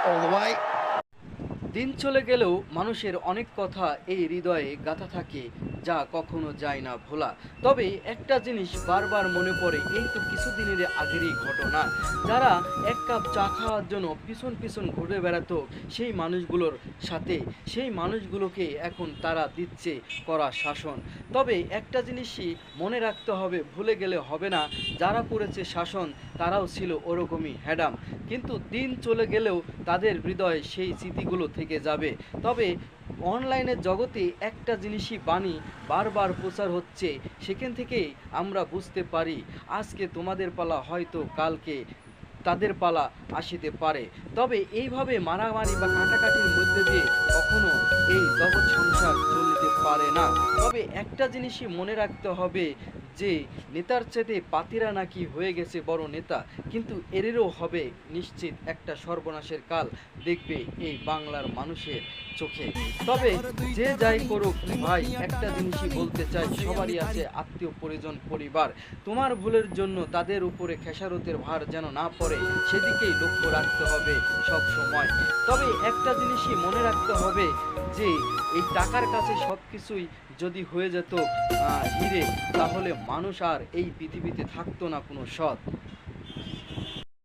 all the way. দিন চলে গেলেও মানুষের অনেক কথা এই হৃদয়ে গাঁথা থাকে, যা কখনো যায় না ভোলা। তবে একটা জিনিস বারবার মনে পড়ে, এই তো কিছুদিনের আগেরই ঘটনা। যারা এক কাপ চা খাওয়ার জন্য পিছন পিছন ঘুরে বেড়াতো সেই মানুষগুলোর সাথে, সেই মানুষগুলোকে এখন তারা দিচ্ছে কড়া শাসন। তবে একটা জিনিসই মনে রাখতে হবে, ভুলে গেলে হবে না, যারা করেছে শাসন তারাও ছিল ওরকমই হ্যাডাম। কিন্তু দিন চলে গেলেও তাদের হৃদয়ে সেই স্মৃতিগুলো থেকে যাবে। তবে অনলাইনের জগতে একটা জিনিসই বাণী বারবার প্রচার হচ্ছে, সেখান থেকেই আমরা বুঝতে পারি আজকে তোমাদের পালা, হয়তো কালকে তাদের পালা আসিতে পারে। তবে এইভাবে মারামারি বা কাটাকাটির মধ্যে দিয়ে কখনো এই জগৎ সংসার চলতে পারে না। তবে একটা জিনিসই মনে রাখতে হবে যে নেতার চেতে পাতিরা নাকি হয়ে গেছে বড় নেতা, কিন্তু এরেরও হবে নিশ্চিত একটা সর্বনাশের কাল দেখবে এই বাংলার মানুষের চোখে। তবে যে যাই করুক ভাই, একটা জিনিসই বলতে চাই, সবারই আছে আত্মীয় পরিজন পরিবার। তোমার ভুলের জন্য তাদের উপরে খেসারতের ভার যেন না পড়ে, সেদিকেই লক্ষ্য রাখতে হবে সব সময়। তবে একটা জিনিসই মনে রাখতে হবে যে এই টাকার কাছে সব কিছুই যদি হয়ে যেত হিরে, তাহলে মানুষ আর এই পৃথিবীতে থাকতো না কোনো সৎ।